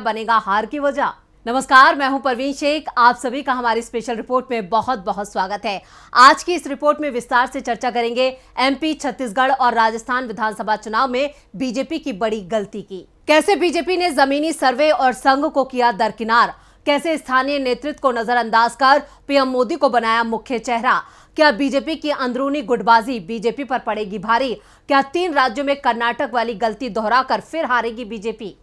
बनेगा हार की वजह। नमस्कार, मैं हूं परवीन शेख। आप सभी का हमारी स्पेशल रिपोर्ट में बहुत बहुत स्वागत है। आज की इस रिपोर्ट में विस्तार से चर्चा करेंगे एमपी, छत्तीसगढ़ और राजस्थान विधानसभा चुनाव में बीजेपी की बड़ी गलती की। कैसे बीजेपी ने जमीनी सर्वे और संघ को किया दरकिनार, कैसे स्थानीय नेतृत्व को नजरअंदाज कर पीएम मोदी को बनाया मुख्य चेहरा, क्या बीजेपी की अंदरूनी गुटबाजी बीजेपी पर पड़ेगी भारी, क्या 3 राज्यों में कर्नाटक वाली गलती दोहराकर फिर हारेगी बीजेपी।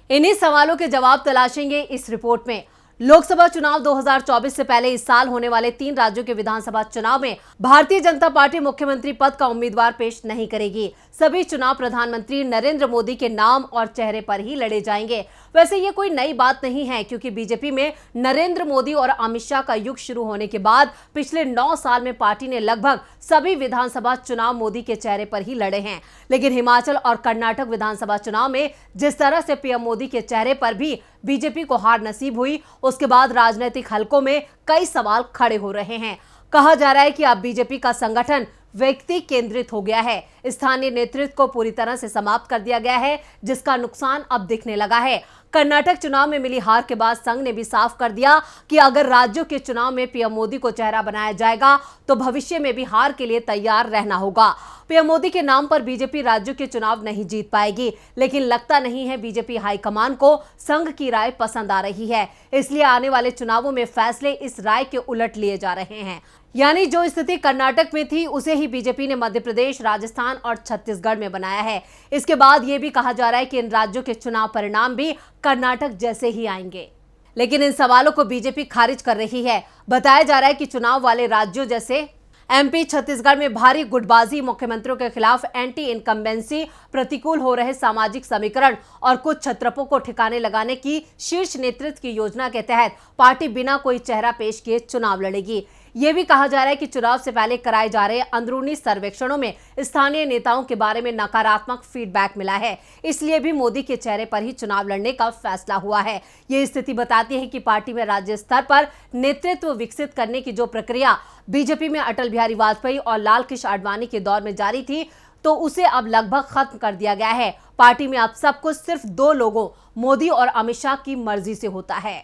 इन्हीं सवालों के जवाब तलाशेंगे इस रिपोर्ट में। लोकसभा चुनाव 2024 से पहले इस साल होने वाले 3 राज्यों के विधानसभा चुनाव में भारतीय जनता पार्टी मुख्यमंत्री पद का उम्मीदवार पेश नहीं करेगी। सभी चुनाव प्रधानमंत्री नरेंद्र मोदी के नाम और चेहरे पर ही लड़े जाएंगे। वैसे ये कोई नई बात नहीं है, क्योंकि बीजेपी में नरेंद्र मोदी और अमित शाह का युग शुरू होने के बाद पिछले 9 साल में पार्टी ने लगभग सभी विधानसभा चुनाव मोदी के चेहरे पर ही लड़े हैं। लेकिन हिमाचल और कर्नाटक विधानसभा चुनाव में जिस तरह से पीएम मोदी के चेहरे पर भी बीजेपी को हार नसीब हुई, उसके बाद राजनीतिक हलकों में कई सवाल खड़े हो रहे हैं। कहा जा रहा है कि अब बीजेपी का संगठन व्यक्ति केंद्रित हो गया है। स्थानीय नेतृत्व को पूरी तरह से समाप्त कर दिया गया है, जिसका नुकसान अब दिखने लगा है। कर्नाटक चुनाव में मिली हार के बाद संघ ने भी साफ कर दिया कि अगर राज्यों के चुनाव में पीएम मोदी को चेहरा बनाया जाएगा तो भविष्य में भी हार के लिए तैयार रहना होगा। पीएम मोदी के नाम पर बीजेपी राज्यों के चुनाव नहीं जीत पाएगी, लेकिन लगता नहीं है बीजेपी हाईकमान को संघ की राय पसंद आ रही है। इसलिए आने वाले चुनावों में फैसले इस राय के उलट लिए जा रहे हैं। यानी जो स्थिति कर्नाटक में थी उसे ही बीजेपी ने मध्य प्रदेश, राजस्थान और छत्तीसगढ़ में बनाया है। इसके बाद यह भी कहा जा रहा है कि इन राज्यों के चुनाव परिणाम भी कर्नाटक जैसे ही आएंगे। लेकिन इन सवालों को बीजेपी खारिज कर रही है। बताया जा रहा है कि चुनाव वाले राज्यों जैसे एमपी, छत्तीसगढ़ में भारी गुटबाजी, मुख्यमंत्रियों के खिलाफ एंटी इनकम्बेंसी, प्रतिकूल हो रहे सामाजिक समीकरण और कुछ छत्रपों को ठिकाने लगाने की शीर्ष नेतृत्व की योजना के तहत पार्टी बिना कोई चेहरा पेश किए चुनाव लड़ेगी। यह भी कहा जा रहा है कि चुनाव से पहले कराए जा रहे अंदरूनी सर्वेक्षणों में स्थानीय नेताओं के बारे में नकारात्मक फीडबैक मिला है। इसलिए भी मोदी के चेहरे पर ही चुनाव लड़ने का फैसला हुआ है। यह स्थिति बताती है कि पार्टी में राज्य स्तर पर नेतृत्व विकसित करने की जो प्रक्रिया बीजेपी में अटल बिहारी वाजपेयी और लाल कृष्ण आडवाणी के दौर में जारी थी, तो उसे अब लगभग खत्म कर दिया गया है। पार्टी में अब सब कुछ सिर्फ 2 लोगों, मोदी और अमित शाह की मर्जी से होता है।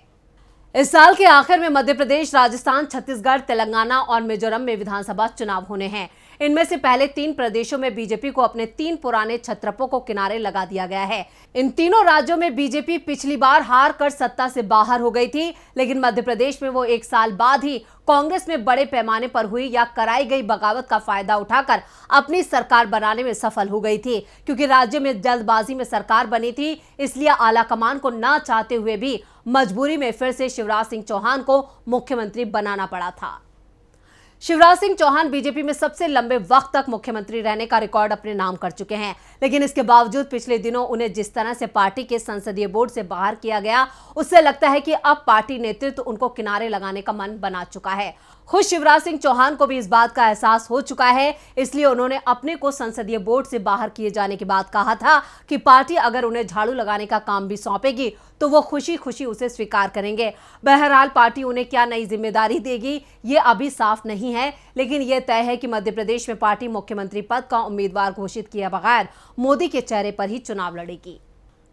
इस साल के आखिर में मध्य प्रदेश, राजस्थान, छत्तीसगढ़, तेलंगाना और मिजोरम में विधानसभा चुनाव होने हैं। इनमें से पहले 3 प्रदेशों में बीजेपी को अपने 3 पुराने छत्रपों को किनारे लगा दिया गया है। इन तीनों राज्यों में बीजेपी पिछली बार हार कर सत्ता से बाहर हो गई थी, लेकिन मध्य प्रदेश में वो 1 साल बाद ही कांग्रेस में बड़े पैमाने पर हुई या कराई गई बगावत का फायदा उठाकर अपनी सरकार बनाने में सफल हो गई थी। क्योंकि राज्य में जल्दबाजी में सरकार बनी थी, इसलिए आलाकमान को ना चाहते हुए भी मजबूरी में फिर से शिवराज सिंह चौहान को मुख्यमंत्री बनाना पड़ा था। शिवराज सिंह चौहान बीजेपी में सबसे लंबे वक्त तक मुख्यमंत्री रहने का रिकॉर्ड अपने नाम कर चुके हैं, लेकिन इसके बावजूद पिछले दिनों उन्हें जिस तरह से पार्टी के संसदीय बोर्ड से बाहर किया गया, उससे लगता है कि अब पार्टी नेतृत्व उनको किनारे लगाने का मन बना चुका है। खुद शिवराज सिंह चौहान को भी इस बात का एहसास हो चुका है, इसलिए उन्होंने अपने को संसदीय बोर्ड से बाहर किए जाने के बाद कहा था कि पार्टी अगर उन्हें झाड़ू लगाने का काम भी सौंपेगी तो वो खुशी खुशी उसे स्वीकार करेंगे। बहरहाल पार्टी उन्हें क्या नई जिम्मेदारी देगी ये अभी साफ नहीं है, लेकिन यह तय है कि मध्य प्रदेश में पार्टी मुख्यमंत्री पद का उम्मीदवार घोषित किए बगैर मोदी के चेहरे पर ही चुनाव लड़ेगी।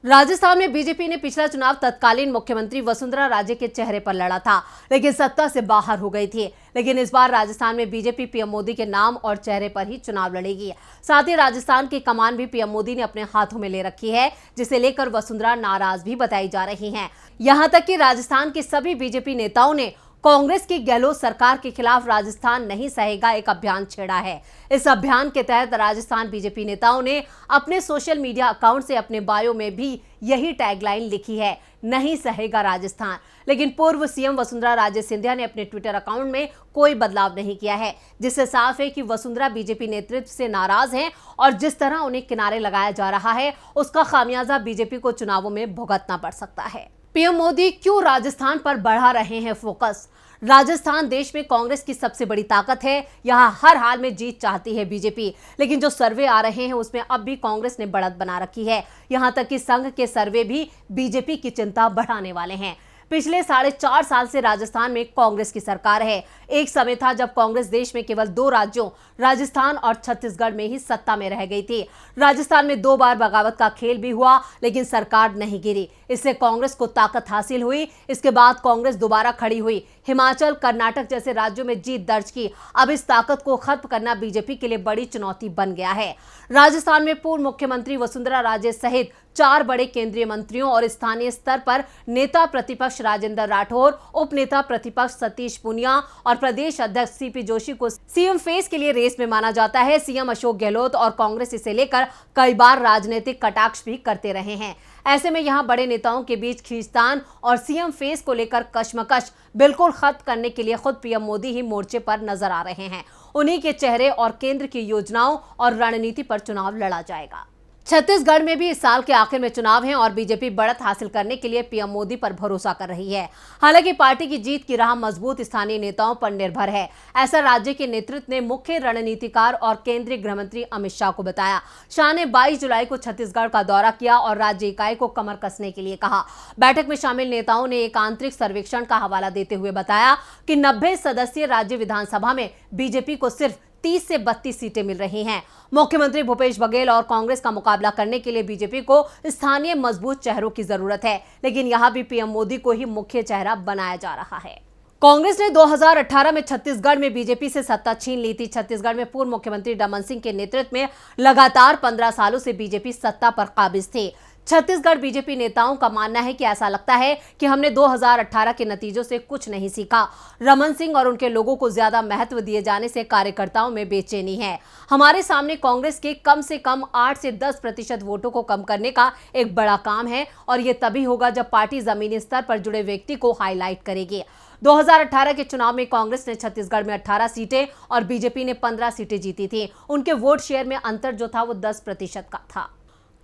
राजस्थान में बीजेपी ने पिछला चुनाव तत्कालीन मुख्यमंत्री वसुंधरा राजे के चेहरे पर लड़ा था, लेकिन सत्ता से बाहर हो गई थी। लेकिन इस बार राजस्थान में बीजेपी पीएम मोदी के नाम और चेहरे पर ही चुनाव लड़ेगी। साथ ही राजस्थान की कमान भी पीएम मोदी ने अपने हाथों में ले रखी है, जिसे लेकर वसुंधरा नाराज भी बताई जा रही हैं। यहां तक कि राजस्थान के सभी बीजेपी नेताओं ने कांग्रेस की गहलोत सरकार के खिलाफ राजस्थान नहीं सहेगा एक अभियान छेड़ा है। इस अभियान के तहत राजस्थान बीजेपी नेताओं ने अपने सोशल मीडिया अकाउंट से अपने बायो में भी यही टैगलाइन लिखी है, नहीं सहेगा राजस्थान। लेकिन पूर्व सीएम वसुंधरा राजे सिंधिया ने अपने ट्विटर अकाउंट में कोई बदलाव नहीं किया है, जिससे साफ है कि वसुंधरा बीजेपी नेतृत्व से नाराज हैं और जिस तरह उन्हें किनारे लगाया जा रहा है उसका खामियाजा बीजेपी को चुनावों में भुगतना पड़ सकता है। पीएम मोदी क्यों राजस्थान पर बढ़ा रहे हैं फोकस? राजस्थान देश में कांग्रेस की सबसे बड़ी ताकत है। यहां हर हाल में जीत चाहती है बीजेपी, लेकिन जो सर्वे आ रहे हैं उसमें अब भी कांग्रेस ने बढ़त बना रखी है। यहां तक कि संघ के सर्वे भी बीजेपी की चिंता बढ़ाने वाले हैं। पिछले 4.5 साल से राजस्थान में कांग्रेस की सरकार है। एक समय था जब कांग्रेस देश में केवल 2 राज्यों राजस्थान और छत्तीसगढ़ में ही सत्ता में रह गई थी। राजस्थान में 2 बार बगावत का खेल भी हुआ, लेकिन सरकार नहीं गिरी। इससे कांग्रेस को ताकत हासिल हुई। इसके बाद कांग्रेस दोबारा खड़ी हुई, हिमाचल, कर्नाटक जैसे राज्यों में जीत दर्ज की। अब इस ताकत को खत्म करना बीजेपी के लिए बड़ी चुनौती बन गया है। राजस्थान में पूर्व मुख्यमंत्री वसुंधरा राजे सहित 4 बड़े केंद्रीय मंत्रियों और स्थानीय स्तर पर नेता प्रतिपक्ष राजेंद्र राठौर, उप नेता प्रतिपक्ष सतीश पूनिया और प्रदेश अध्यक्ष सीपी जोशी को सीएम फेस के लिए रेस में माना जाता है। सीएम अशोक गहलोत और कांग्रेस इसे लेकर कई बार राजनीतिक कटाक्ष भी करते रहे हैं। ऐसे में यहां बड़े नेताओं के बीच खींचतान और सीएम फेस को लेकर कशमकश बिल्कुल खत्म करने के लिए खुद पीएम मोदी ही मोर्चे पर नजर आ रहे हैं। उन्हीं के चेहरे और केंद्र की योजनाओं और रणनीति पर चुनाव लड़ा जाएगा। छत्तीसगढ़ में भी इस साल के आखिर में चुनाव हैं और बीजेपी बढ़त हासिल करने के लिए पीएम मोदी पर भरोसा कर रही है। हालांकि पार्टी की जीत की राह मजबूत स्थानीय नेताओं पर निर्भर है, ऐसा राज्य के नेतृत्व ने मुख्य रणनीतिकार और केंद्रीय गृह मंत्री अमित शाह को बताया। शाह ने 22 जुलाई को छत्तीसगढ़ का दौरा किया और राज्य इकाई को कमर कसने के लिए कहा। बैठक में शामिल नेताओं ने एक आंतरिक सर्वेक्षण का हवाला देते हुए बताया कि 90 सदस्यीय राज्य विधानसभा में बीजेपी को सिर्फ 30 से 32 सीटें मिल रही हैं। मुख्यमंत्री भूपेश बघेल और कांग्रेस का मुकाबला करने के लिए बीजेपी को स्थानीय मजबूत चेहरों की जरूरत है, लेकिन यहां भी पीएम मोदी को ही मुख्य चेहरा बनाया जा रहा है। कांग्रेस ने 2018 में छत्तीसगढ़ में बीजेपी से सत्ता छीन ली थी। छत्तीसगढ़ में पूर्व मुख्यमंत्री रमन सिंह के नेतृत्व में लगातार 15 सालों से बीजेपी सत्ता पर काबिज थी। छत्तीसगढ़ बीजेपी नेताओं का मानना है कि ऐसा लगता है कि हमने 2018 के नतीजों से कुछ नहीं सीखा। रमन सिंह और उनके लोगों को ज्यादा महत्व दिए जाने से कार्यकर्ताओं में बेचैनी है। हमारे सामने कांग्रेस के कम से कम 8 से 10% वोटों को कम करने का एक बड़ा काम है और ये तभी होगा जब पार्टी जमीनी स्तर पर जुड़े व्यक्ति को हाईलाइट करेगी। 2018 के चुनाव में कांग्रेस ने छत्तीसगढ़ में 18 सीटें और बीजेपी ने 15 सीटें जीती थी। उनके वोट शेयर में अंतर जो था वो 10% का था।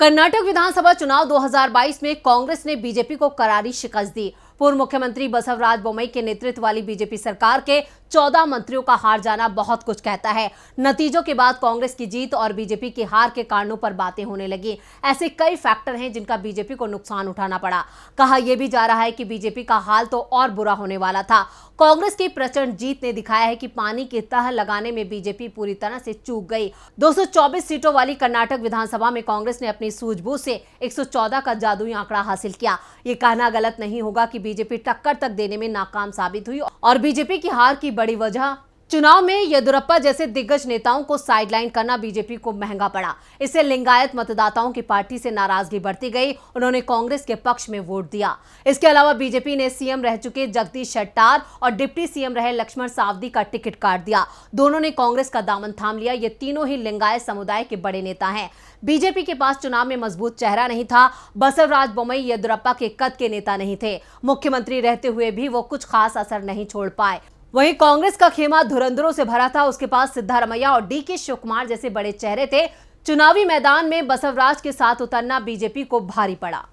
कर्नाटक विधानसभा चुनाव 2022 में कांग्रेस ने बीजेपी को करारी शिकस्त दी। पूर्व मुख्यमंत्री बसवराज बोम्मई के नेतृत्व वाली बीजेपी सरकार के 14 मंत्रियों का हार जाना बहुत कुछ कहता है। नतीजों के बाद कांग्रेस की जीत और बीजेपी की हार के कारणों पर बातें होने लगी। ऐसे कई फैक्टर हैं जिनका बीजेपी को नुकसान उठाना पड़ा। कहा यह भी जा रहा है कि बीजेपी का हाल तो और बुरा होने वाला था। कांग्रेस की प्रचंड जीत ने दिखाया है कि पानी की तह लगाने में बीजेपी पूरी तरह से चूक गई। 224 सीटों वाली कर्नाटक विधानसभा में कांग्रेस ने अपनी सूझबूझ से 114 का जादुई आंकड़ा हासिल किया। ये कहना गलत नहीं होगा कि बीजेपी टक्कर तक देने में नाकाम साबित हुई और बीजेपी की हार की बड़ी वजह चुनाव में येदियुरप्पा जैसे दिग्गज नेताओं को साइडलाइन करना बीजेपी को महंगा पड़ा। इससे लिंगायत मतदाताओं की पार्टी से नाराजगी बढ़ती गई। उन्होंने कांग्रेस के पक्ष में वोट दिया। इसके अलावा बीजेपी ने सीएम रह चुके जगदीश शेट्टार और डिप्टी सीएम रहे लक्ष्मण सावदी का टिकट काट दिया। दोनों ने कांग्रेस का दामन थाम लिया। ये तीनों ही लिंगायत समुदाय के बड़े नेता हैं। बीजेपी के पास चुनाव में मजबूत चेहरा नहीं था। बसवराज बोम्मई येदियुरप्पा के कद के नेता नहीं थे। मुख्यमंत्री रहते हुए भी वो कुछ खास असर नहीं छोड़ पाए। वहीं कांग्रेस का खेमा धुरंधरों से भरा था। उसके पास सिद्धारमैया और डीके शिवकुमार जैसे बड़े चेहरे थे। चुनावी मैदान में बसवराज के साथ उतरना बीजेपी को भारी पड़ा।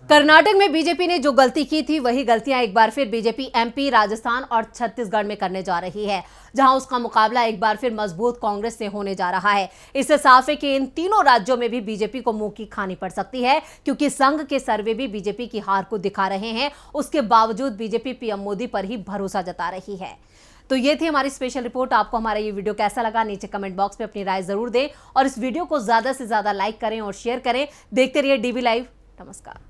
कर्नाटक में बीजेपी ने जो गलती की थी वही गलतियां एक बार फिर बीजेपी एमपी, राजस्थान और छत्तीसगढ़ में करने जा रही है, जहां उसका मुकाबला एक बार फिर मजबूत कांग्रेस से होने जा रहा है। इससे साफ है कि इन तीनों राज्यों में भी बीजेपी को मुंह की खानी पड़ सकती है, क्योंकि संघ के सर्वे भी बीजेपी की हार को दिखा रहे हैं। उसके बावजूद बीजेपी पीएम मोदी पर ही भरोसा जता रही है। तो ये थी हमारी स्पेशल रिपोर्ट। आपको हमारा ये वीडियो कैसा लगा नीचे कमेंट बॉक्स में अपनी राय जरूर दें और इस वीडियो को ज्यादा से ज्यादा लाइक करें और शेयर करें। देखते रहिए डीवी लाइव। नमस्कार।